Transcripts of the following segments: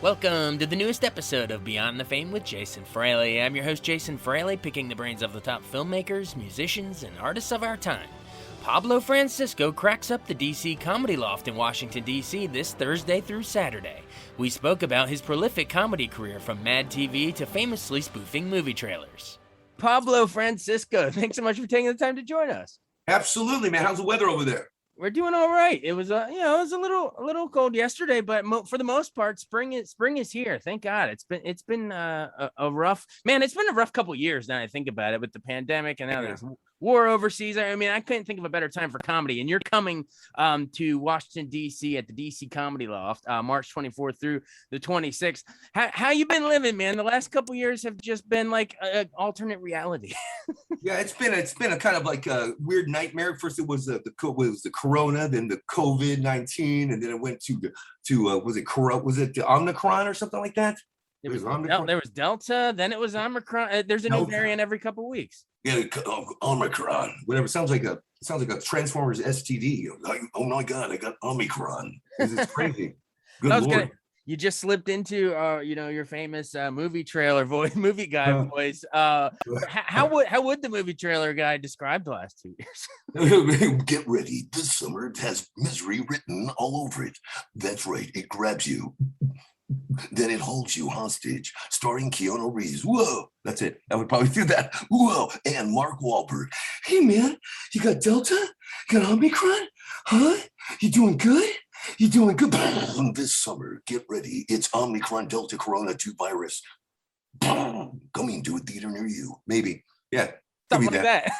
Welcome to the newest episode of Beyond the Fame with Jason Fraley. I'm your host, Jason Fraley, picking the brains of the top filmmakers, musicians, and artists of our time. Pablo Francisco cracks up the DC Comedy Loft in Washington, D.C. this Thursday through Saturday. We spoke about his prolific comedy career from MADtv to famously spoofing movie trailers. Pablo Francisco, thanks so much for taking the time to join us. Absolutely, man. How's the weather over there? We're doing all right. It was, it was a little cold yesterday, but for the most part, spring is here. Thank God. It's been a rough couple years now. I think about it with the pandemic and now there's war overseas. I mean, I couldn't think of a better time for comedy. And you're coming to Washington D.C. at the DC Comedy Loft, March 24th through the 26th. How you been living, man? The last couple years have just been like an alternate reality. Yeah, it's been a kind of like a weird nightmare. First, it was the Corona, then the COVID-19, and then it went to was it the Omicron or something like that? There was Delta, then it was Omicron. There's a new variant every couple of weeks. Yeah, Omicron, whatever. Sounds like a Transformers STD. Like, oh my God, I got Omicron. It's crazy. Good Lord. You just slipped into your famous movie trailer movie guy voice. How would the movie trailer guy describe the last 2 years? Get ready. This summer it has misery written all over it. That's right. It grabs you. Then it holds you hostage. Starring Keanu Reeves. Whoa. That's it. I would probably do that. Whoa. And Mark Wahlberg. Hey, man. You got Delta? You got Omicron? Huh? You doing good? You doing good? This summer, get ready. It's Omicron Delta Corona 2 virus. Coming to a theater near you. Maybe. Yeah. Something like that.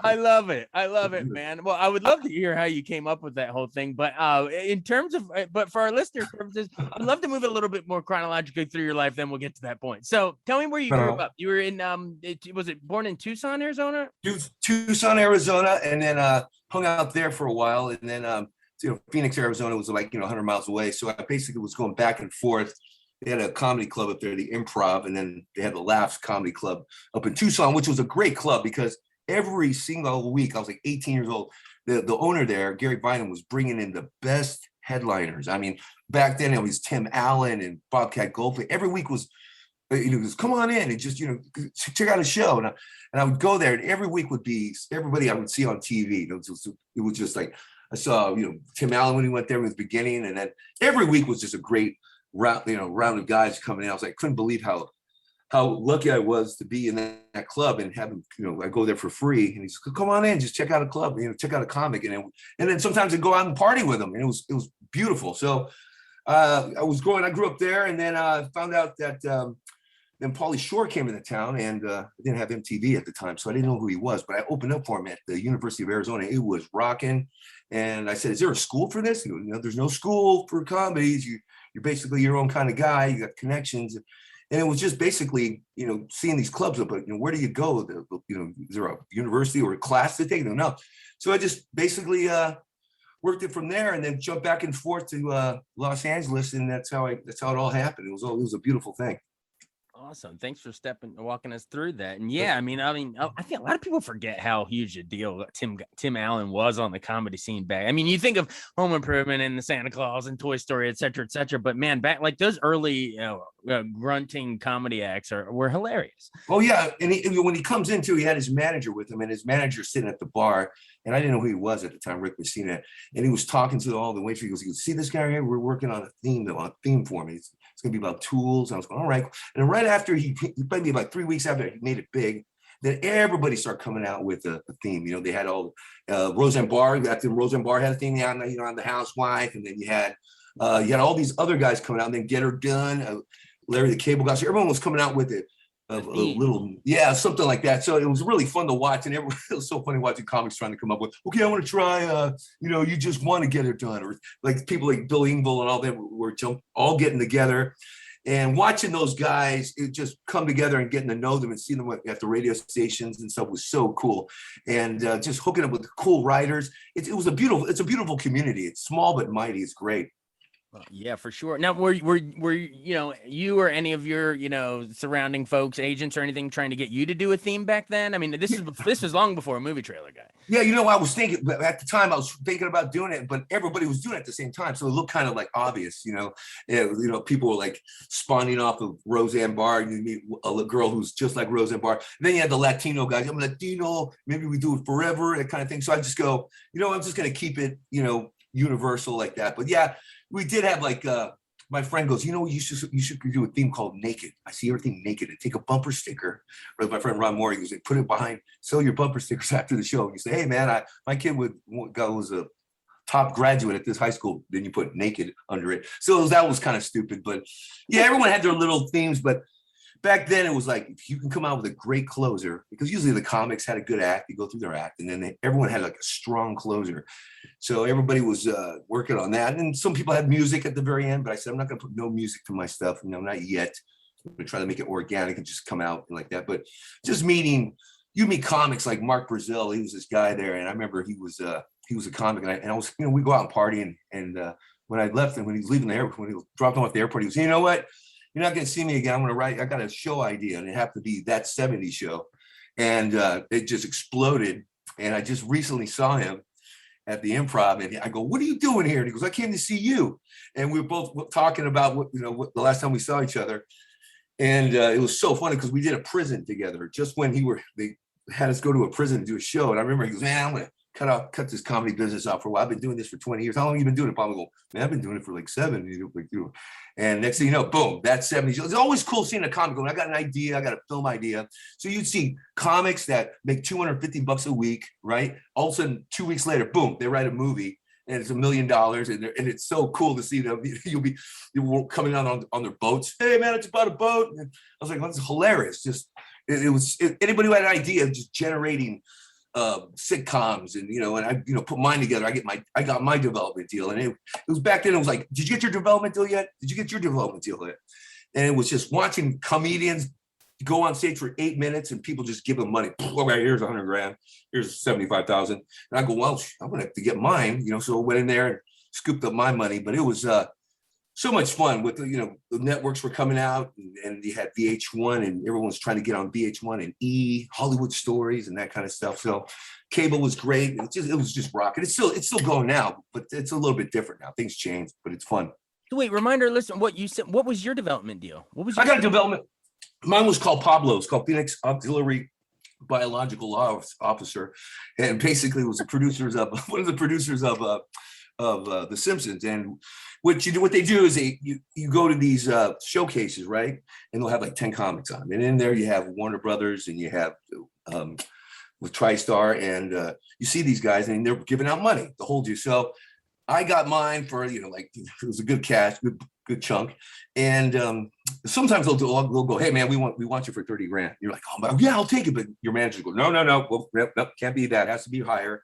I love it, man. Well, I would love to hear how you came up with that whole thing, but in terms of, but for our listener purposes, I'd love to move a little bit more chronologically through your life. Then we'll get to that point. So, tell me where you grew up. You were in, was it born in Tucson, Arizona? Tucson, Arizona, and then hung out there for a while, and then Phoenix, Arizona was like 100 miles away. So I basically was going back and forth. They had a comedy club up there, the Improv, and then they had the Laughs Comedy Club up in Tucson, which was a great club because every single week, I was like 18 years old, the owner there, Gary Bynum, was bringing in the best headliners. I mean, back then it was Tim Allen and Bobcat Goldthwait. Every week was, come on in and just, check out a show. And I would go there, and every week would be everybody I would see on TV. It was just like, I saw, Tim Allen when he went there in the beginning, and then every week was just a great round of guys coming in. I was like, couldn't believe how lucky I was to be in that club and have him, I go there for free. And he's, come on in, just check out a club, check out a comic. And then sometimes I'd go out and party with him, and it was beautiful. So I grew up there, and then found out that then Pauly Shore came into town, and I didn't have MTV at the time, so I didn't know who he was, but I opened up for him at the University of Arizona. It was rocking. And I said, is there a school for this? There's no school for comedies. You're basically your own kind of guy. You got connections. And it was just basically, seeing these clubs, but where do you go? Is there a university or a class to take? No. So I just basically worked it from there, and then jumped back and forth to Los Angeles, and that's how it all happened. It was a beautiful thing. Awesome. Thanks for walking us through that. And I think a lot of people forget how huge a deal Tim Allen was on the comedy scene back. I mean, you think of Home Improvement and the Santa Claus and Toy Story, et cetera, but man, back like those early, grunting comedy acts were hilarious. Oh yeah. And when he comes in too, he had his manager with him, and his manager sitting at the bar, and I didn't know who he was at the time, Rick Messina, and he was talking to all the waiters. He goes, see this guy here? We're working on a theme for me. It's going to be about tools. And I was going, all right. And right after he maybe about 3 weeks after he made it big, then everybody started coming out with a theme. They had all Roseanne Barr. After Roseanne Barr had a theme on the Housewife, and then you had all these other guys coming out, and then Get Her Done, Larry the Cable Guy. So everyone was coming out with it. A little, something like that. So it was really fun to watch, and it was so funny watching comics trying to come up with, okay, I want to try, you just want to get it done, or like people like Bill Engvall and all them were all getting together, and watching those guys just come together and getting to know them and see them at the radio stations and stuff was so cool, and just hooking up with cool writers. It's a beautiful community. It's small but mighty. It's great. Yeah, for sure. Now, were you know, you or any of your, you know, surrounding folks, agents or anything trying to get you to do a theme back then? I mean, this was long before a movie trailer guy. Yeah, you know, I was thinking, but at the time I was thinking about doing it, but everybody was doing it at the same time. So it looked kind of like obvious, you know. People were like spawning off of Roseanne Barr. You meet a girl who's just like Roseanne Barr. And then you had the Latino guys. I'm Latino, maybe we do it forever, that kind of thing. So I just go, you know, I'm just gonna keep it, you know, universal like that. But yeah, we did have like my friend goes, you know, you should do a theme called Naked. I see everything naked, and take a bumper sticker. Or my friend Ron Moore, he goes, put it behind, sell your bumper stickers after the show. You say, hey man, my kid was a top graduate at this high school. Then you put Naked under it. So that was kind of stupid, but yeah, everyone had their little themes. But back then it was like, if you can come out with a great closer, because usually the comics had a good act, you go through their act, and then everyone had like a strong closer. So everybody was working on that. And some people had music at the very end, but I said, I'm not gonna put no music to my stuff, you know, not yet. I'm gonna try to make it organic and just come out like that. But just you meet comics like Mark Brazil, he was this guy there. And I remember he was a comic, and I was, you know, we go out and party, and when I left and when he was leaving the airport, when he dropped him off the airport, he was, you know what? You're not going to see me again. I'm going to write. I got a show idea, and it happened to be That 70s Show. And it just exploded. And I just recently saw him at the Improv, and I go, what are you doing here? And he goes, I came to see you. And we were both talking about what the last time we saw each other. And it was so funny because we did a prison together just when they had us go to a prison to do a show. And I remember he goes, man, I'm going to cut this comedy business out for a while. I've been doing this for 20 years. How long have you been doing it? Probably go, man, I've been doing it for like 7. And next thing you know, boom, That 70s. It's always cool seeing a comic going, I got an idea, I got a film idea. So you'd see comics that make $250 a week, right? All of a sudden, 2 weeks later, boom, they write a movie and it's $1 million. And it's so cool to see them. You'll coming out on their boats. Hey man, it's about a boat. And I was like, well, that's hilarious. Just anybody who had an idea of just generating sitcoms, and and I put mine together. I got my development deal, and it was back then. It was like, did you get your development deal yet? Did you get your development deal yet? And it was just watching comedians go on stage for 8 minutes, and people just give them money. Okay, here's $100,000, here's 75,000, and I go, well, I'm gonna have to get mine, So I went in there and scooped up my money, but it was so much fun with the networks were coming out, and you had VH1, and everyone's trying to get on VH1 and Hollywood Stories and that kind of stuff. So cable was great. It was just rocking. It's still going now, but it's a little bit different now. Things change, but it's fun. Wait, reminder, listen, what you said. What was your development deal? I got a development. Mine was called Pablo. It's called Phoenix Auxiliary Biological Officer, and basically was one of the producers of The Simpsons. And what they do is you go to these showcases, right? And they'll have like 10 comics on. And in there you have Warner Brothers, and you have with TriStar, and you see these guys, and they're giving out money to hold you. So I got mine for, like, it was a good cash, good chunk. And sometimes they'll go, hey man, we want you for 30 grand. You're like, oh yeah, I'll take it. But your manager goes, no, well, nope, can't be that. It has to be higher.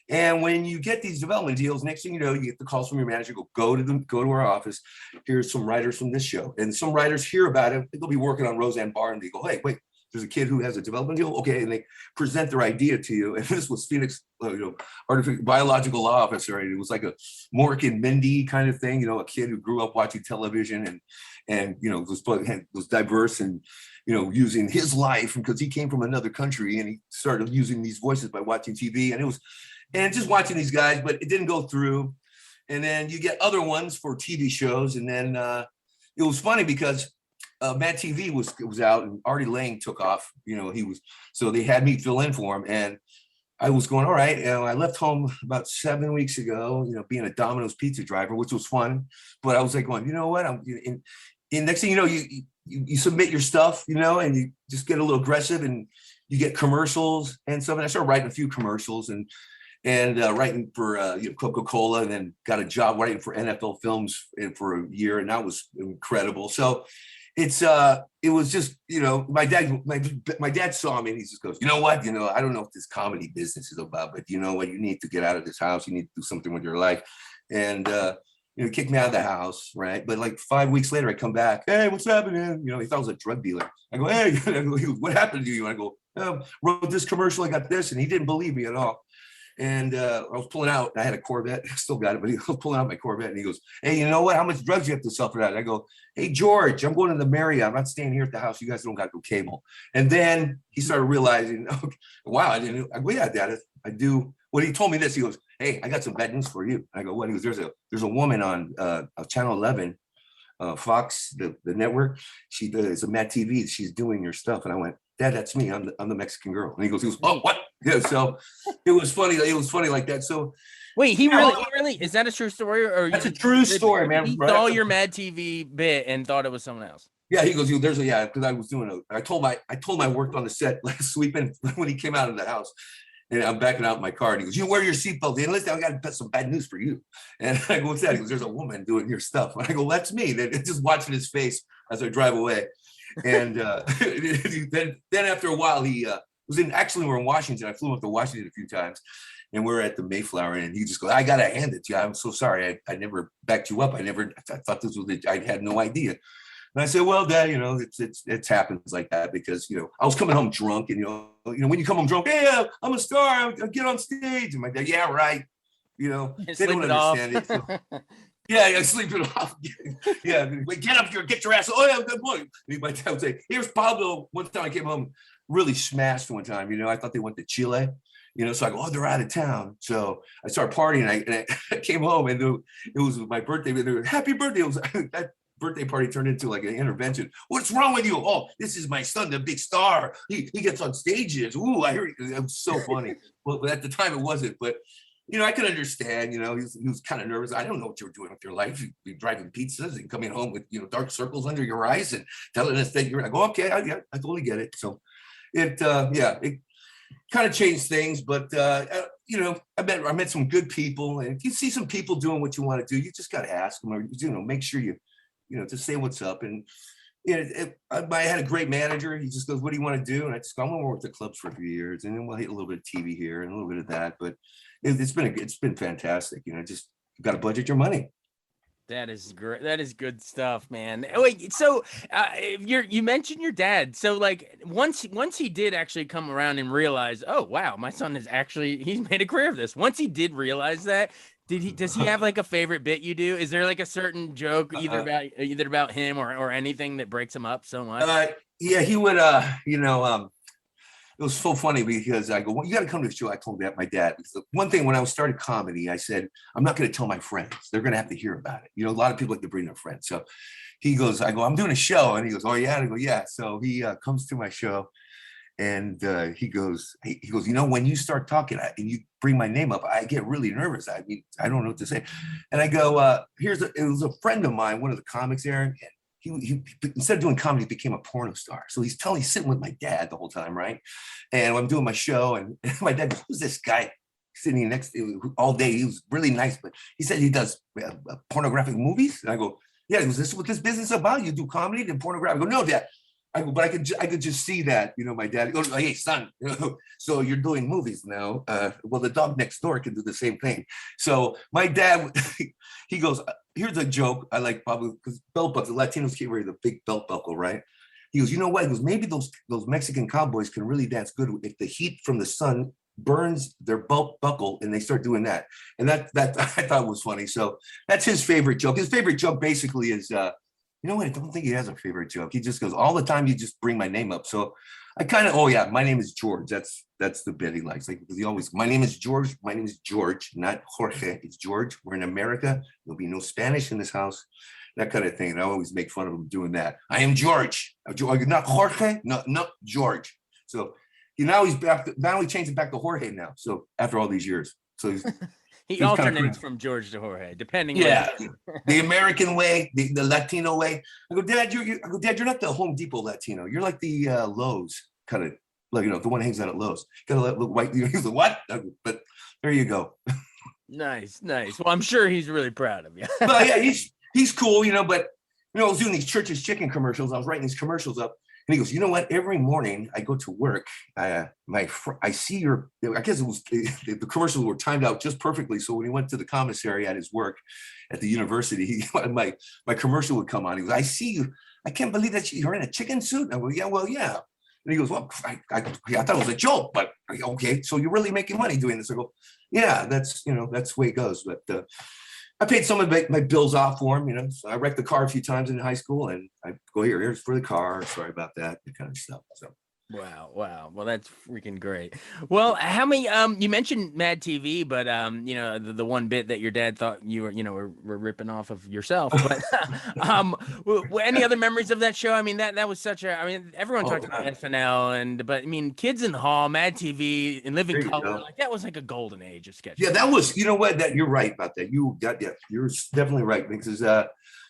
And when you get these development deals, next thing you know, you get the calls from your manager, go to our office. Here's some writers from this show. And some writers hear about it. They'll be working on Roseanne Barr, and they go, hey, wait, there's a kid who has a development deal. Okay. And they present their idea to you. And this was Phoenix, artificial biological officer. And it was like a Mork and Mindy kind of thing, a kid who grew up watching television and was diverse, and using his life because he came from another country, and he started using these voices by watching TV. And just watching these guys, but it didn't go through. And then you get other ones for TV shows. And then it was funny because MADtv was out, and Artie Lang took off. So they had me fill in for him, and I was going, all right. And I left home about 7 weeks ago, being a Domino's pizza driver, which was fun. But I was like going, you know what? And next thing you know, you submit your stuff, and you just get a little aggressive, and you get commercials and stuff. And I started writing a few commercials and writing for Coca-Cola, and then got a job writing for NFL Films for a year, and that was incredible. So it was just, my dad saw me, and he just goes, you know what, I don't know what this comedy business is about, but you know what, you need to get out of this house, you need to do something with your life. And kicked me out of the house, right? But like 5 weeks later, I come back, hey, what's happening? He thought I was a drug dealer. I go, hey, what happened to you? I go, wrote this commercial, I got this, and he didn't believe me at all. And I was pulling out, I had a Corvette, I still got it, but he was pulling out my Corvette and he goes, hey, you know what? How much drugs do you have to sell for that? And I go, hey, George, I'm going to the Marriott. I'm not staying here at the house. You guys don't got no cable. And then he started realizing, okay, wow, I didn't, I go, yeah, Dad, I do. When he told me this, he goes, hey, I got some bad news for you. I go, what? He goes, there's a woman on Channel 11, Fox, the network. She does a MADtv. She's doing your stuff. And I went, Dad, that's me. I'm the Mexican girl. And he goes, oh, what? Yeah. So it was funny. It was funny like that. So wait, he really, is that a true story? Or that's a true story, man. He saw your MADtv bit and thought it was someone else. Yeah, he goes, there's a, yeah, because I was doing I told him I worked on the set last week when he came out of the house. And I'm backing out in my car. And he goes, you wear your seatbelt in. Listen, I got some bad news for you. And I go, what's that? He goes, there's a woman doing your stuff. And I go, that's me. They're just watching his face as I drive away. And then after a while, he was in, actually, we're in Washington. I flew up to Washington a few times. And we're at the Mayflower. And he just goes, I got to hand it to you. I'm so sorry. I never backed you up. I thought this was, I had no idea. And I said, well, Dad, you know, it happens like that because, you know, I was coming home drunk and, you know, when you come home drunk, hey, I'm a star, I'll get on stage. And my dad, yeah, right. You know, they don't understand it. So, yeah, I sleep it off. Yeah, wait, get up here, get your ass. Oh, yeah, good boy. My dad would say, here's Pablo. One time I came home really smashed one time, you know, I thought they went to Chile. You know, so I go, oh, they're out of town. So I start partying. And I came home and it was my birthday. Happy birthday. It was that birthday party turned into like an intervention. What's wrong with you? Oh, this is my son, the big star. He gets on stages. Ooh, I heard it was so funny. Well, at the time it wasn't, but you know, I can understand, you know, he was kind of nervous. I don't know what you're doing with your life. You're driving pizzas and coming home with, you know, dark circles under your eyes and telling us that I go, okay, I totally get it. So it kind of changed things, but you know, I met some good people, and if you see some people doing what you want to do, you just got to ask them, or you know, make sure you know, to say what's up. And you know, I had a great manager. He just goes, what do you want to do? And I just go, I'm gonna work the clubs for a few years, and then we'll hit a little bit of TV here and a little bit of that. But it's been fantastic. You know, just got to budget your money. That is great. That is good stuff, man. Wait, so you mentioned your dad. So like once he did actually come around and realize, oh wow, my son is actually, he's made a career of this. Once he did realize that, does he have like a favorite bit you do? Is there like a certain joke either about him or anything that breaks him up so much? Yeah, he would you know, it was so funny because I go, well, you got to come to the show. I told my dad. One thing when I started comedy, I said, I'm not going to tell my friends. They're going to have to hear about it. You know, a lot of people like to bring their friends. So he goes, I go, I'm doing a show. And he goes, oh, yeah. And I go, yeah. So he comes to my show and he goes, you know, when you start talking and you bring my name up, I get really nervous. I mean, I don't know what to say. And I go, it was a friend of mine, one of the comics there. And he instead of doing comedy, he became a porno star. So he's sitting with my dad the whole time, right? And I'm doing my show, and my dad goes, who's this guy sitting next to all day? He was really nice, but he said he does pornographic movies. And I go, yeah, is this what this business is about? You do comedy and pornographic? I go, no, Dad. I go, but I could just see that, you know, my dad goes, hey, son, so you're doing movies now. Well, the dog next door can do the same thing. So my dad, he goes, here's a joke. I like probably because belt buckle, Latinos can't wear the big belt buckle, right? He goes, you know what? He goes, maybe those Mexican cowboys can really dance good if the heat from the sun burns their belt buckle and they start doing that. And that I thought was funny. So that's his favorite joke. His favorite joke basically is, you know what? I don't think he has a favorite joke. He just goes, all the time you just bring my name up. So I kind of, oh yeah, my name is George. That's the bit he likes. Like, because he always, my name is George. My name is George, not Jorge. It's George. We're in America. There'll be no Spanish in this house. That kind of thing. And I always make fun of him doing that. I am George. Not Jorge. No, George. So now he's back. Now he changed it back to Jorge now. So after all these years, so he alternates from George to Jorge, depending. Yeah, the American way, the Latino way. I go, Dad, Dad, you're not the Home Depot Latino. You're like the Lowe's kind of, like, you know, the one hangs out at Lowe's. Gotta look white. He's like, what? But there you go. Nice. Well, I'm sure he's really proud of you. Well, yeah, he's cool, you know. But you know, I was doing these Church's Chicken commercials. I was writing these commercials up. And he goes, you know what? Every morning I go to work, I see your, I guess it was, the commercials were timed out just perfectly. So when he went to the commissary at his work at the university, my commercial would come on. He goes, I see you. I can't believe that you're in a chicken suit. I go, yeah, well, yeah. And he goes, well, I thought it was a joke, but okay, so you're really making money doing this? I go, yeah, that's the way it goes. But I paid some of my bills off for him. So I wrecked the car a few times in high school, and I go, here's for the car. Sorry about that kind of stuff. So. Wow. Well, that's freaking great. Well, how many, you mentioned MADtv, but, the one bit that your dad thought you were ripping off of yourself, but, any other memories of that show? I mean, that was everyone talked about SNL but I mean, Kids in the Hall, MADtv, and Living Color, like that was like a golden age of sketch. Yeah, that was, that you're right about that. You're definitely right, because,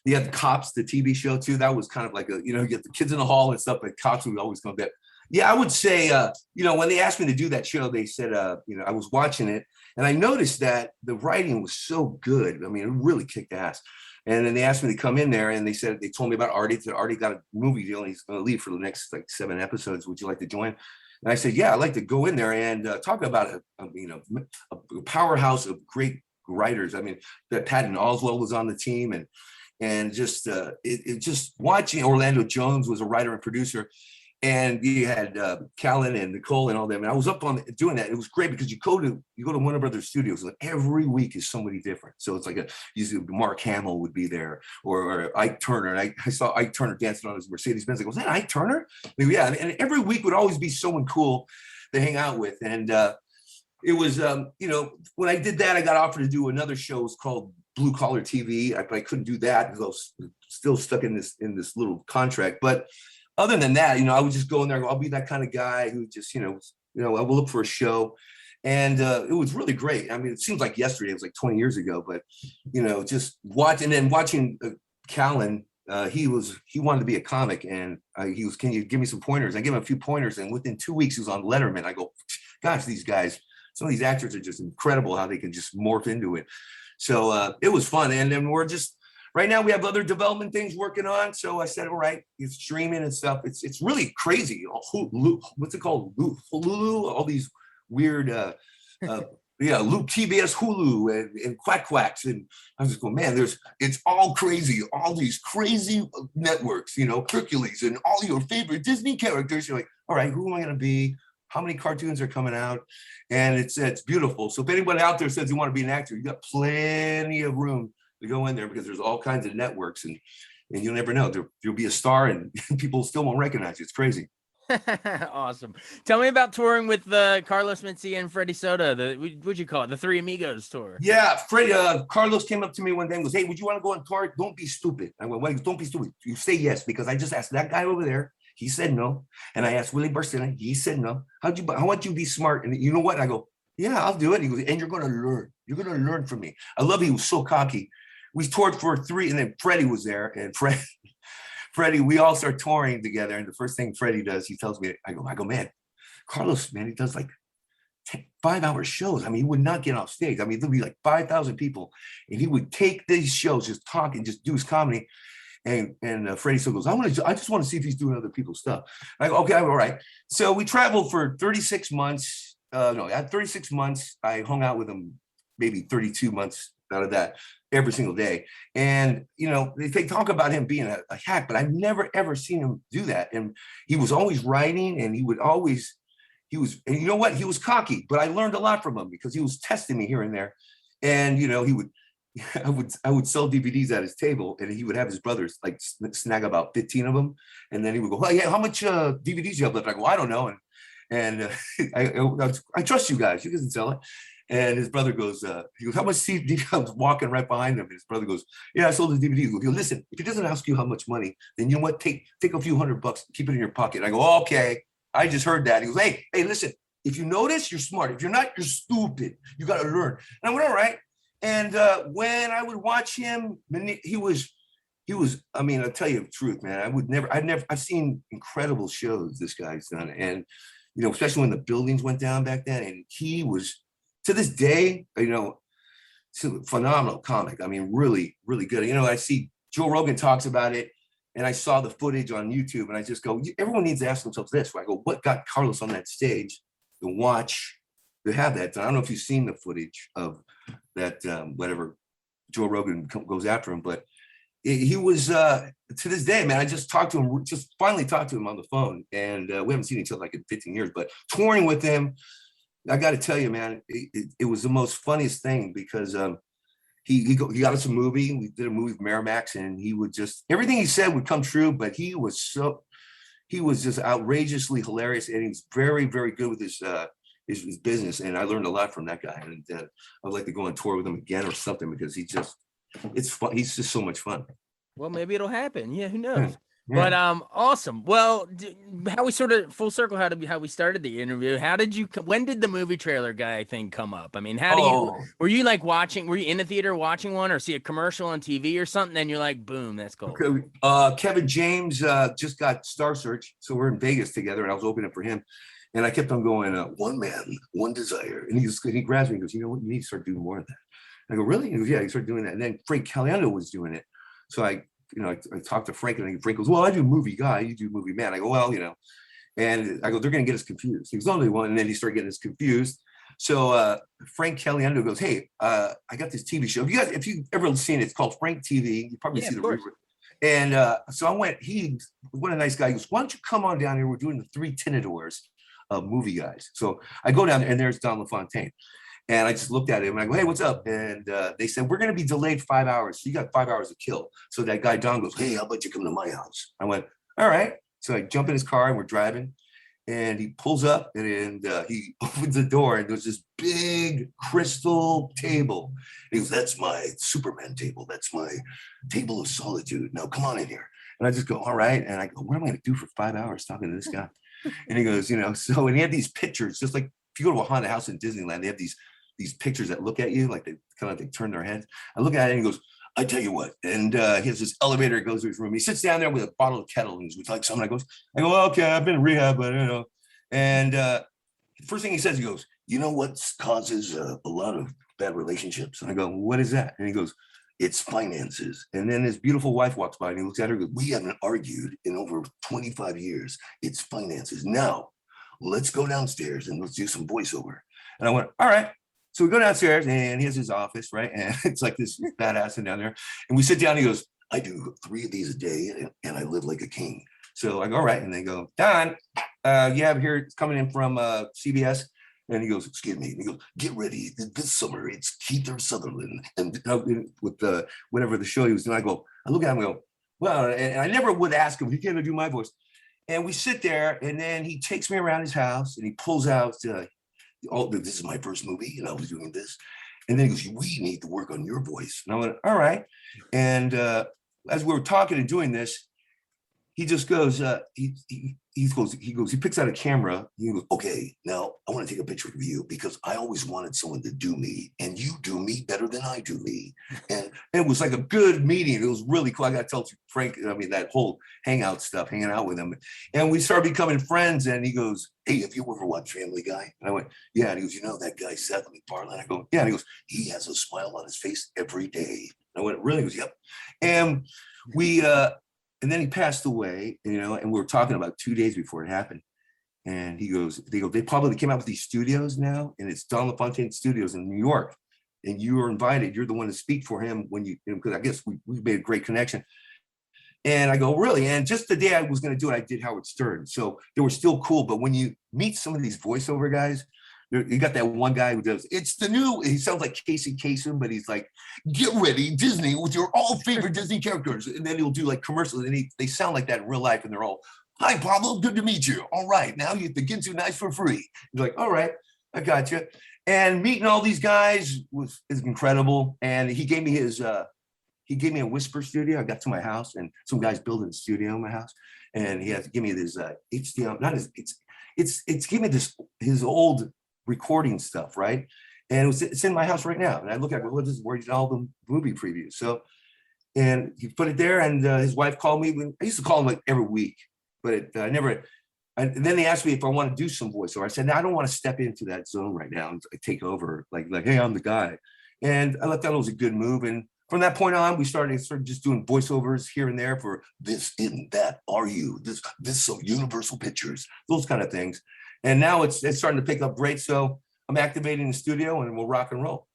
you had the Cops, the TV show too. That was kind of like you get the Kids in the Hall and stuff, but Cops would always come back. Yeah, I would say, when they asked me to do that show, they said, I was watching it and I noticed that the writing was so good. I mean, it really kicked ass. And then they asked me to come in there and they told me about Artie. That Artie got a movie deal and he's going to leave for the next 7 episodes. Would you like to join? And I said, yeah, I'd like to go in there and talk about a powerhouse of great writers. I mean, that Patton Oswalt was on the team and just just watching Orlando Jones was a writer and producer. And you had Callan and Nicole and all them. And I was up on doing that. It was great because you go to Warner Brothers Studios, and every week is somebody different. So it's like usually Mark Hamill would be there, or Ike Turner. And I saw Ike Turner dancing on his Mercedes Benz. I go, was that Ike Turner? Yeah. And every week would always be someone cool to hang out with. And it was, when I did that, I got offered to do another show. It was called Blue Collar TV. I couldn't do that because I was still stuck in this little contract. But other than that, I would just go in there and go, I'll be that kind of guy who just, I will look for a show. And it was really great. I mean, it seems like yesterday, it was like 20 years ago, but, just watching Callan, he wanted to be a comic and he was, can you give me some pointers? I gave him a few pointers and within 2 weeks he was on Letterman. I go, gosh, these guys, some of these actors are just incredible how they can just morph into it. So it was fun. And then right now we have other development things working on. So I said, all right, it's streaming and stuff. It's really crazy. What's it called? Hulu, all these weird, TBS Hulu and Quacks. And I was just going, man, it's all crazy. All these crazy networks, Hercules and all your favorite Disney characters. You're like, all right, who am I going to be? How many cartoons are coming out? And it's beautiful. So if anybody out there says you want to be an actor, you got plenty of room to go in there because there's all kinds of networks and you'll never know. You'll be a star and people still won't recognize you. It's crazy. Awesome. Tell me about touring with Carlos Mencia and Freddie Soto. What'd you call it? The Three Amigos tour. Yeah, Carlos came up to me one day and goes, hey, would you want to go on tour? Don't be stupid. I went, wait, don't be stupid. You say yes, because I just asked that guy over there. He said no. And I asked Willie Barcena. He said no. I want you to be smart. And you know what? I go, yeah, I'll do it. He goes, and you're going to learn. You're going to learn from me. I love he was so cocky. We toured for 3, and then Freddie was there. And Freddie, we all start touring together. And the first thing Freddie does, he tells me, I go, man, Carlos, man, he does like 5-hour shows. I mean, he would not get off stage. I mean, there'd be like 5,000 people. And he would take these shows, just talk and just do his comedy. And Freddie still goes, I just want to see if he's doing other people's stuff. I go, okay, all right. So we traveled for 36 months. At 36 months, I hung out with him maybe 32 months out of that every single day. And, they talk about him being a hack, but I've never, ever seen him do that. And he was always writing and and you know what? He was cocky, but I learned a lot from him because he was testing me here and there. And, I would sell DVDs at his table and he would have his brothers like snag about 15 of them. And then he would go, oh yeah, how much DVDs you have left? I go, I don't know. And I trust you guys. You guys can sell it. And his brother goes, he goes, how much DVD? I was walking right behind him. And his brother goes, yeah, I sold the DVD. He goes, listen, if he doesn't ask you how much money, then you know what? Take a few $100, keep it in your pocket. I go, okay. I just heard that. He goes, hey, listen, if you notice, you're smart. If you're not, you're stupid. You got to learn. And I went, all right. And when I would watch him, he was, I mean, I'll tell you the truth, man. I've seen incredible shows this guy's done. And, especially when the buildings went down back then. And he was, to this day, phenomenal comic. I mean, really, really good. I see Joe Rogan talks about it. And I saw the footage on YouTube and I just go, everyone needs to ask themselves this. I go, what got Carlos on that stage to have that done? I don't know if you've seen the footage of that, whatever Joe Rogan goes after him, but he was to this day, man. I just finally talked to him on the phone, and we haven't seen each other like in 15 years. But touring with him, I got to tell you, man, it was the most funniest thing because he got us a movie. We did a movie with Miramax, and he would just everything he said would come true. But he was just outrageously hilarious, and he was very, very good with his business. And I learned a lot from that guy. And I'd like to go on tour with him again or something because it's fun. He's just so much fun. Well, maybe it'll happen. Yeah, who knows? Yeah. But awesome. Well, how we sort of full circle how we started the interview. When did the movie trailer guy thing come up? I mean, were you like were you in the theater watching one or see a commercial on TV or something? Then you're like, boom, that's cool. Kevin James just got Star Search, so we're in Vegas together, and I was opening for him, and I kept on going, one man, one desire, and he grabs me and goes, you know what, you need to start doing more of that. And I go, really? He goes, yeah. He started doing that, and then Frank Caliendo was doing it, so I talked to Frank, and Frank goes, well, I do movie guy, you do movie man. I go, well, and I go, they're going to get us confused. He was only one, and then he started getting us confused. So Frank Caliendo goes, hey, I got this TV show. If you've ever seen it, it's called Frank TV. You probably see the rerun. And so I went, what a nice guy. He goes, why don't you come on down here? We're doing the 3 Tinadors of movie guys. So I go down there, and there's Don LaFontaine. And I just looked at him and I go, hey, what's up? And they said, we're going to be delayed 5 hours. So you got 5 hours to kill. So that guy, Don, goes, hey, how about you come to my house? I went, all right. So I jump in his car and we're driving. And he pulls up and he opens the door and there's this big crystal table. He goes, that's my Superman table. That's my table of solitude. Now come on in here. And I just go, all right. And I go, what am I going to do for 5 hours talking to this guy? And he goes, so, and he had these pictures, just like if you go to a haunted house in Disneyland, they have these pictures that look at you, like they turn their heads. I look at it and he goes, I tell you what. And he has this elevator that goes to his room. He sits down there with a bottle of kettle and he's like something. I go, well, okay, I've been in rehab, but And first thing he says, he goes, you know what causes a lot of bad relationships? And I go, what is that? And he goes, it's finances. And then his beautiful wife walks by and he looks at her and goes, we haven't argued in over 25 years. It's finances. Now, let's go downstairs and let's do some voiceover. And I went, all right. So we go downstairs and he has his office, right? And it's like this badass down there. And we sit down and he goes, I do 3 of these a day and I live like a king. So I go, all right. And they go, Don, you have here, it's coming in from CBS. And he goes, excuse me. And he goes, get ready. This summer, it's Keith Sutherland. And with whatever the show he was doing, I look at him and go, well, and I never would ask him, he can't do my voice. And we sit there and then he takes me around his house and he pulls out, this is my first movie and I was doing this. And then he goes, we need to work on your voice. And I went, all right. And as we were talking and doing this, he just goes, he picks out a camera. He goes, okay, now I want to take a picture of you because I always wanted someone to do me and you do me better than I do me. And it was like a good meeting. It was really cool. I got to tell Frank, that whole hangout stuff, hanging out with him. And we started becoming friends and he goes, hey, have you ever watched Family Guy? And I went, yeah. And he goes, you know that guy, Seth MacFarlane? I go, yeah. And he goes, he has a smile on his face every day. And I went, really? He goes, yep. And and then he passed away, and we were talking about 2 days before it happened. And they probably came out with these studios now, and it's Don LaFontaine Studios in New York. And you were invited. You're the one to speak for him because I guess we made a great connection. And I go, really? And just the day I was going to do it, I did Howard Stern. So they were still cool. But when you meet some of these voiceover guys, you got that one guy who does, he sounds like Casey Kasem, but he's like, get ready, Disney, with your all favorite Disney characters. And then he'll do like commercials and they sound like that in real life. And they're all, hi, Pablo, good to meet you. All right, now you get to nice for free. You're like, all right, I got you. And meeting all these guys is incredible. And he gave me a whisper studio. I got to my house and some guys building a studio in my house. And he had to give me this HDMI, it's giving me his old recording stuff, right? And it's in my house right now. And I look at it, this is where he did all the movie previews. So, and he put it there and his wife called me. I used to call him like every week, but I never, and then they asked me if I want to do some voiceover. I said, no, I don't want to step into that zone right now and take over, like, hey, I'm the guy. And I thought that was a good move. And from that point on, we started just doing voiceovers here and there for this, in that, are you, this, some Universal Pictures, those kind of things. And now it's starting to pick up great. So I'm activating the studio and we'll rock and roll.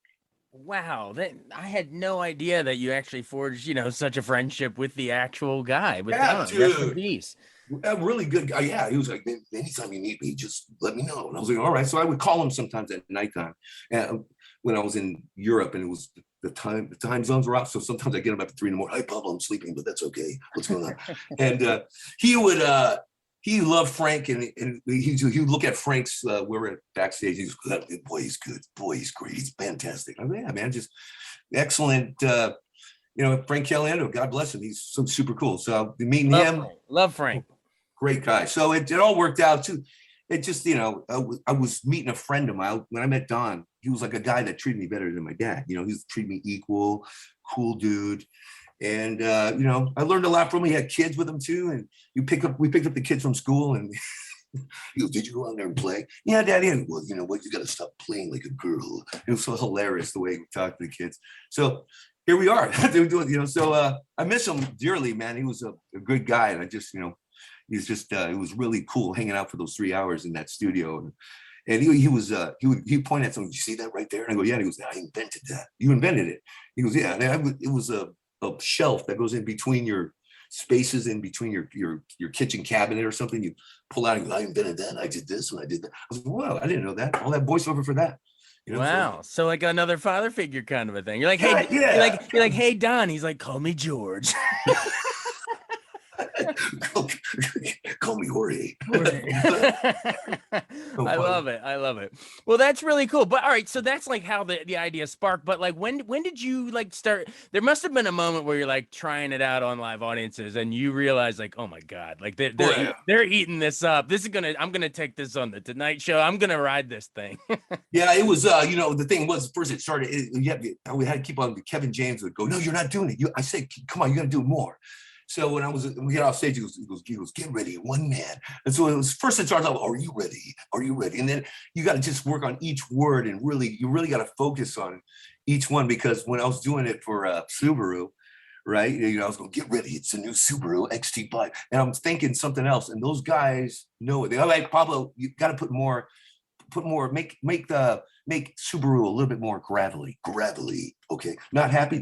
Wow, that I had no idea that you actually forged, such a friendship with the actual guy, with Yeah, Don. Rest in dude. peace. A really good guy. Yeah, he was like, "Man, anytime you need me, just let me know." And I was like, all right. So I would call him sometimes at nighttime, and when I was in Europe, and it was the time zones were off. So sometimes I get him up at 3 in the morning. Hey, Pablo, I'm sleeping, but that's okay. What's going on? And he would. He loved Frank, and he would look at Frank's. We were backstage. He's good. Boy, he's good. Boy, he's great. He's fantastic. I'm like, yeah, man, just excellent. Frank Caliendo, God bless him. He's so super cool. So meeting Love him, Frank. Love Frank. great guy. So it all worked out too. It just, I was meeting a friend of mine when I met Don. He was like a guy that treated me better than my dad. He was treating me equal, cool dude. And I learned a lot from him. He had kids with him too. And we picked up the kids from school, and he goes, "Did you go out there and play?" "Yeah, Daddy." And, "Well, you know what? You got to stop playing like a girl." It was so hilarious the way he talked to the kids. So here we are. They were doing, so I miss him dearly, man. He was a good guy, and I just, he's just it was really cool hanging out for those 3 hours in that studio. And he pointed at something. "You see that right there?" And I go, "Yeah." And he goes, "I invented that. You invented it." He goes, "Yeah." And it was a shelf that goes in between your spaces, in between your kitchen cabinet or something. You pull out and go, "I invented that. I did this and I did that." I was like, "Wow, I didn't know that." All that voiceover for that. Wow. So like another father figure kind of a thing. You're like, Yeah, hey, yeah. you're like, hey, Don. He's like, call me George. Call me Jorge. I love it. I love it. Well, that's really cool. But all right, so that's like how the idea sparked. But like when did you like start? There must have been a moment where you're like trying it out on live audiences and you realize like, oh my God, like they're eating this up. I'm gonna take this on the Tonight Show. I'm gonna ride this thing. Yeah, it was. The thing was, first it started. We had to keep on. Kevin James would go, "No, you're not doing it." I say, "Come on, you got to do more." So when we get off stage, he goes, "Get ready, one man." And so it was first it starts out, "Are you ready? Are you ready?" And then you got to just work on each word, and you really got to focus on each one, because when I was doing it for Subaru, right? I was going, "Get ready, it's a new Subaru XT5," and I'm thinking something else, and those guys know it. They're like, "Pablo, you got to put more, make Subaru a little bit more gravelly. Okay, not happy,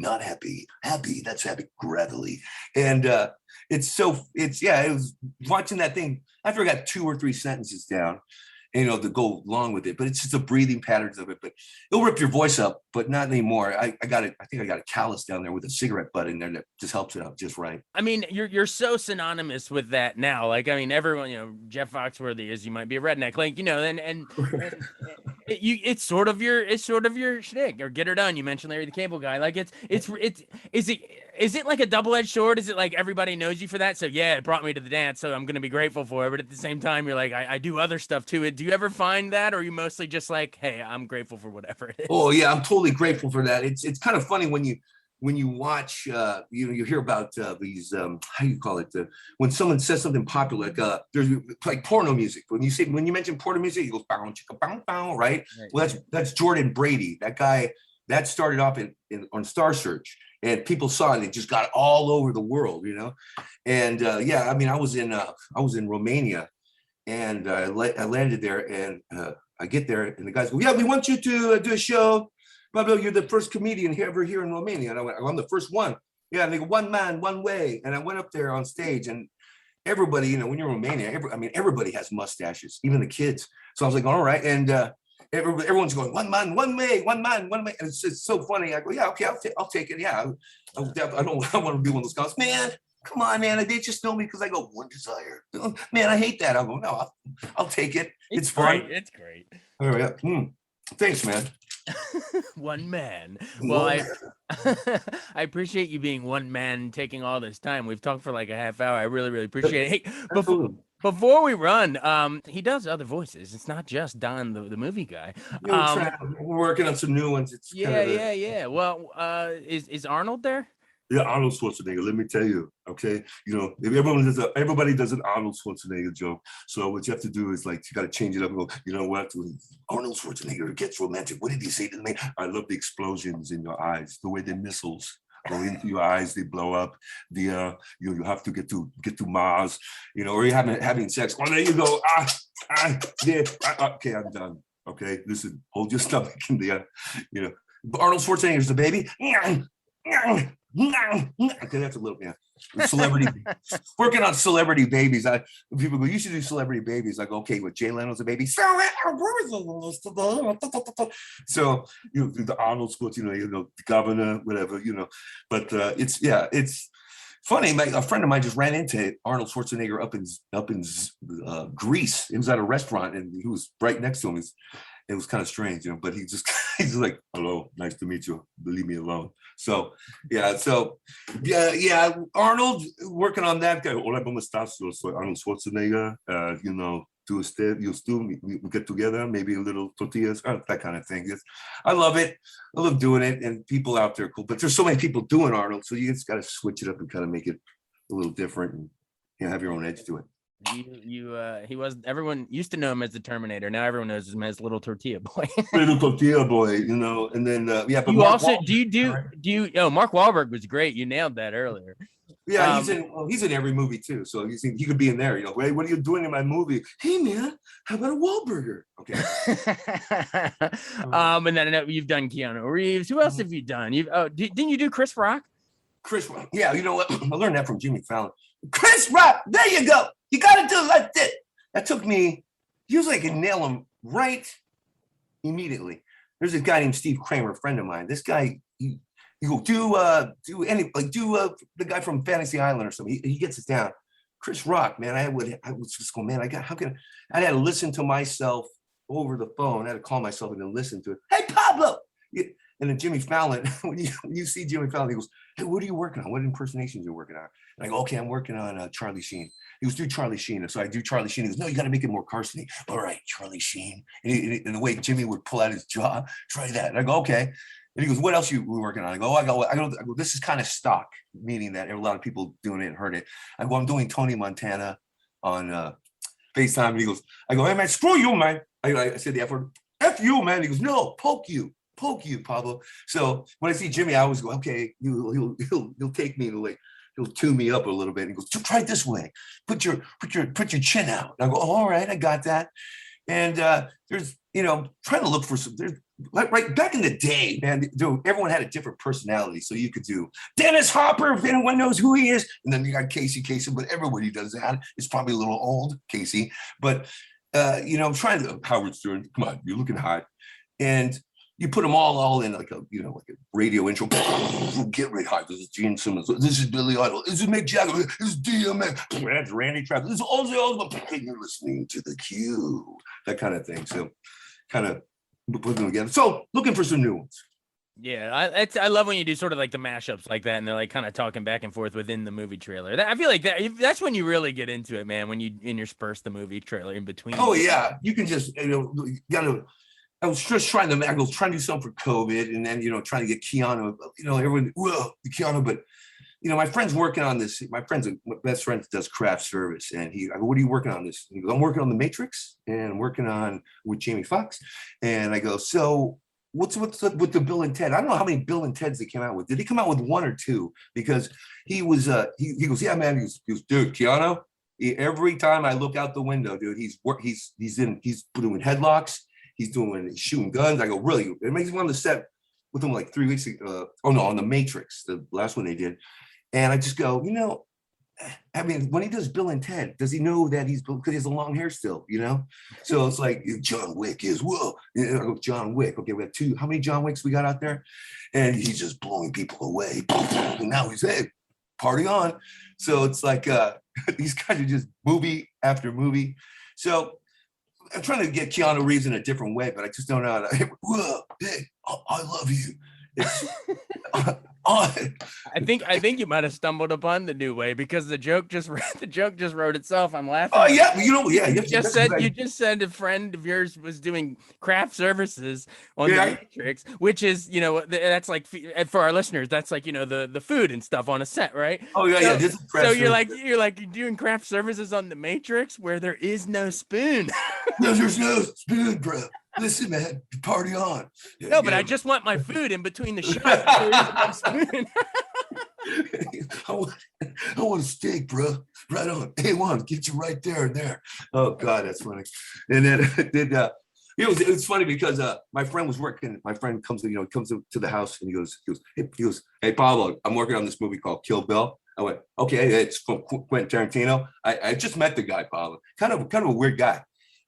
happy. That's happy, gravelly." And it was watching that thing after I got 2 or 3 sentences down, to go along with it. But it's just the breathing patterns of it. But it'll rip your voice up, but not anymore. I got it. I think I got a callus down there with a cigarette butt in there that just helps it out just right. I mean, you're so synonymous with that now. Like, I mean, everyone, Jeff Foxworthy is, you might be a redneck, like, and it's sort of your shtick, or get her done. You mentioned Larry the Cable Guy. Like, is it like a double-edged sword? Is it like everybody knows you for that? So yeah, it brought me to the dance, so I'm gonna be grateful for it. But at the same time, you're like, I do other stuff too. Do you ever find that, or are you mostly just like, hey, I'm grateful for whatever it is? Oh yeah, I'm totally grateful for that. It's kind of funny when you watch, you hear about these, how do you call it? When someone says something popular, like there's like porno music. When you mention porno music, he goes bow chicka bow bow, right? Well, that's Jordan Brady. That guy that started off on Star Search, and people saw it. It just got all over the world, And yeah, I mean, I was in Romania, and I landed there, and I get there, and the guys go, "Yeah, we want you to do a show. Pablo, you're the first comedian ever here in Romania." And I went, "I'm the first one." "Yeah." And they go, "One man, one way." And I went up there on stage, and everybody, when you're in Romania, everybody has mustaches, even the kids. So I was like, all right. And everyone's going, "One man, one way, one man, one way." And it's so funny. I go, "Yeah, okay, I'll take it. Yeah, I want to be one of those guys, man. Come on, man. They just know me because I go, one desire. Man, I hate that." I'll go, "No, I'll take it. It's fun." Great. It's great. Oh, yeah. Thanks, man. One man. Well, I appreciate you being one man, taking all this time. We've talked for like a half hour. I really, really appreciate it. Hey, before we run, he does other voices. It's not just Don, the movie guy. We're working on some new ones. It's yeah. Well, is Arnold there? Yeah, Arnold Schwarzenegger. Let me tell you, okay. If everybody does an Arnold Schwarzenegger joke, so what you have to do is like you got to change it up and go. You know what? Arnold Schwarzenegger gets romantic. What did he say to me? "I love the explosions in your eyes, the way the missiles go into your eyes, they blow up. You have to get to Mars, or you're having sex. Oh, there you go. Yeah. Okay, I'm done. Okay, listen, hold your stomach in there. Arnold Schwarzenegger's the baby. Okay, that's a little, yeah. Celebrity, working on celebrity babies. People go, you should do celebrity babies. I go, okay, with Jay Leno's a baby. So the Arnold Schwarzenegger, the governor, whatever, But it's funny. A friend of mine just ran into Arnold Schwarzenegger up in Greece. He was at a restaurant and he was right next to him. It was kind of strange, but he's just like, hello, nice to meet you. Leave me alone. So Arnold working on that guy. Hola, ¿cómo estás? Yo soy Arnold Schwarzenegger. Do a step, we get together, maybe a little tortillas, that kind of thing. I love it. I love doing it, and people out there are cool. But there's so many people doing Arnold, so you just got to switch it up and kind of make it a little different and have your own edge to it. Everyone used to know him as the Terminator. Now everyone knows him as Little Tortilla Boy. Little Tortilla Boy, and then but you Mark also Wahlberg, oh, Mark Wahlberg was great. You nailed that earlier. Yeah, he's in every movie too. So he could be in there. Hey, what are you doing in my movie? Hey man, how about a Wahlburger? Okay. And then I know you've done Keanu Reeves. Who else have you done? Didn't you do Chris Rock? Chris Rock. Yeah, you know what? I learned that from Jimmy Fallon. Chris Rock, there you go. You got to do it like this. That took me, usually I can nail him right immediately. There's a guy named Steve Kramer, a friend of mine. This guy, he go, do the guy from Fantasy Island or something. He gets it down. Chris Rock, man, I was just going, man, I had to listen to myself over the phone. I had to call myself and then listen to it. Hey, Pablo. And then Jimmy Fallon, when you see Jimmy Fallon, he goes, hey, what are you working on? What impersonations are you working on? And I go, okay, I'm working on Charlie Sheen. He goes, do Charlie Sheen. And so I do Charlie Sheen. He goes, no, you got to make it more Carson-y. All right, Charlie Sheen. And the way Jimmy would pull out his jaw, try that. And I go, okay. And he goes, what else you working on? I go, this is kind of stock, meaning that a lot of people doing it and heard it. I go, I'm doing Tony Montana on FaceTime. And he goes, I go, hey, man, screw you, man. I said the F word, F you, man. He goes, no, poke you, Pablo. So when I see Jimmy, I always go, okay, he'll take me to he'll tune me up a little bit. And he goes, try it this way. Put your chin out. And I go, oh, all right, I got that. And there's, trying to look for some, there's right back in the day, man, everyone had a different personality. So you could do Dennis Hopper, if anyone knows who he is. And then you got Casey, but everybody does that. It's probably a little old, Casey. But, I'm trying to, Howard Stern, come on, you're looking hot. And you put them all in like a radio intro. Get right high. This is Gene Simmons. This is Billy Idol. This is Mick Jagger. This is DMX. That's Randy Travis. This is Ozzy Osbourne. You're listening to the Q. That kind of thing. So kind of put them together. So looking for some new ones. Yeah, I love when you do sort of like the mashups like that, and they're like kind of talking back and forth within the movie trailer. I feel like that's when you really get into it, man. When you intersperse the movie trailer in between. Oh yeah, you can just you gotta. I was just trying to do something for COVID, and then trying to get Keanu. Everyone, whoa, Keanu, but my friend's working on this. My best friend does craft service, and I go, what are you working on this? He goes, I'm working on The Matrix, and I'm working on with Jamie Foxx. And I go, so what's with the Bill and Ted? I don't know how many Bill and Teds they came out with. Did he come out with one or two? Because he was he goes, yeah, man. He goes, dude, Keanu. Every time I look out the window, dude, he's doing headlocks. He's shooting guns. I go, really? It makes me want to set with him like 3 weeks ago. On The Matrix, the last one they did. And I just go, I mean, when he does Bill and Ted, does he know that because he has a long hair still, So it's like John Wick is, whoa. I go, John Wick. Okay, we have two. How many John Wicks we got out there? And he's just blowing people away. And now he's, hey, party on. So it's like these guys are just movie after movie. So I'm trying to get Keanu Reeves in a different way, but I just don't know how to. Whoa, hey, I love you. I think you might have stumbled upon the new way, because the joke just wrote itself. I'm laughing. Oh yeah, You just said a friend of yours was doing craft services on The Matrix, which is that's like, for our listeners, that's like the food and stuff on a set, right? Oh yeah, So you're like doing craft services on The Matrix where there is no spoon. No, there's no spoon, bro. Listen, man, party on. Yeah, no, but I just want my food in between the shots. There is no spoon. I want a steak, bro. Right on. A1, get you right there and there. Oh God, that's funny. And then It's funny because my friend was working. My friend comes to the house and he goes, hey Pablo, I'm working on this movie called Kill Bill. I went, okay, it's from Quentin Tarantino. I just met the guy, Pablo, kind of a weird guy.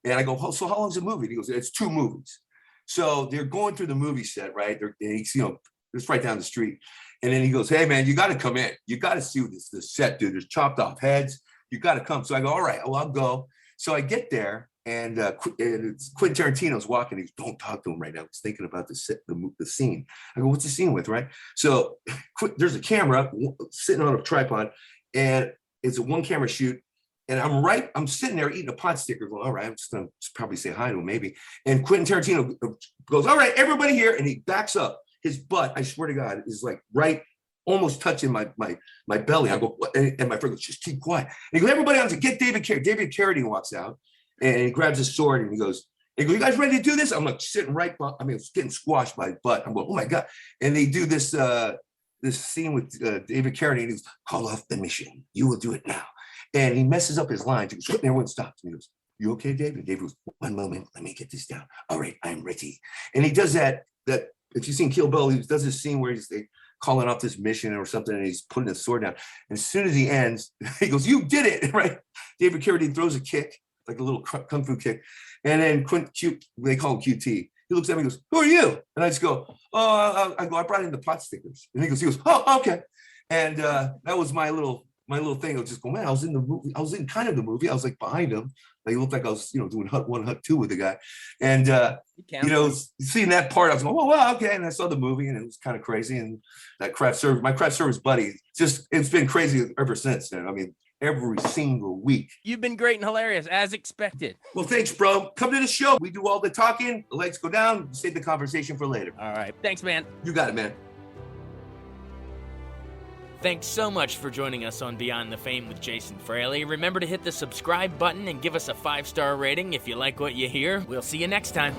And I go, oh, so how long's the movie? And he goes, it's 2 movies. So they're going through the movie set, right? It's right down the street. And then he goes, hey man, you got to come in. You got to see the set, dude. There's chopped off heads. You got to come. So I go, all right, well, I'll go. So I get there. And it's Quentin Tarantino's walking. He goes, don't talk to him right now. He's thinking about the scene. I go, what's the scene with, right? So there's a camera sitting on a tripod, and it's a 1-camera shoot. And I'm sitting there eating a pot sticker going, all right, I'm just going to probably say hi to him maybe. And Quentin Tarantino goes, all right, everybody here. And he backs up. His butt, I swear to God, is like right, almost touching my belly. I go, what? And my friend goes, just keep quiet. And he goes, everybody on to get David Carradine. David Carradine walks out. And he grabs his sword and he goes, you guys ready to do this? I'm like sitting right, it's getting squashed by his butt. I'm going, oh my God. And they do this scene with David Carradine. He goes, call off the mission. You will do it now. And he messes up his lines. He goes, and everyone stops. And he goes, you okay, David? And David goes, one moment, let me get this down. All right, I'm ready. And he does that if you've seen Kill Bill, he does this scene where he's calling off this mission or something, and he's putting his sword down. And as soon as he ends, he goes, you did it, right? David Carradine throws a kick, like a little kung fu kick. And then they call him QT. He looks at me and goes, who are you? And I just go, oh, I brought in the pot stickers. And he goes, oh, okay. And that was my little thing. I was just going, man, I was in the movie. I was in kind of the movie. I was like behind him. Like, it looked like I was, doing hut 1, hut 2 with the guy. And, seeing that part, I was going, oh, wow, okay. And I saw the movie and it was kind of crazy. And that my craft service buddy, it's been crazy ever since. And I mean, every single week. You've been great and hilarious, as expected. Well, thanks, bro. Come to the show. We do all the talking. The lights go down. Save the conversation for later. All right. Thanks, man. You got it, man. Thanks so much for joining us on Beyond the Fame with Jason Fraley. Remember to hit the subscribe button and give us a 5-star rating if you like what you hear. We'll see you next time.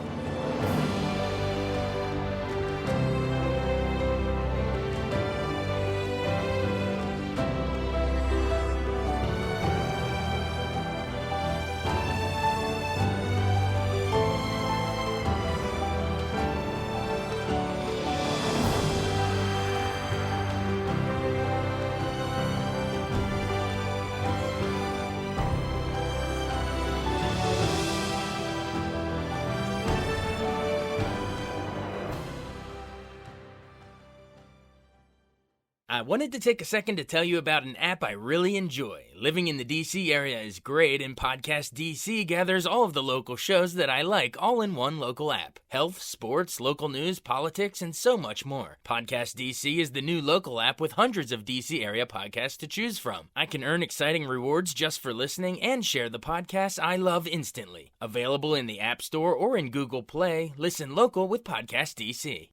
I wanted to take a second to tell you about an app I really enjoy. Living in the DC area is great, and Podcast DC gathers all of the local shows that I like all in one local app. Health, sports, local news, politics, and so much more. Podcast DC is the new local app with hundreds of DC area podcasts to choose from. I can earn exciting rewards just for listening and share the podcasts I love instantly. Available in the App Store or in Google Play, listen local with Podcast DC.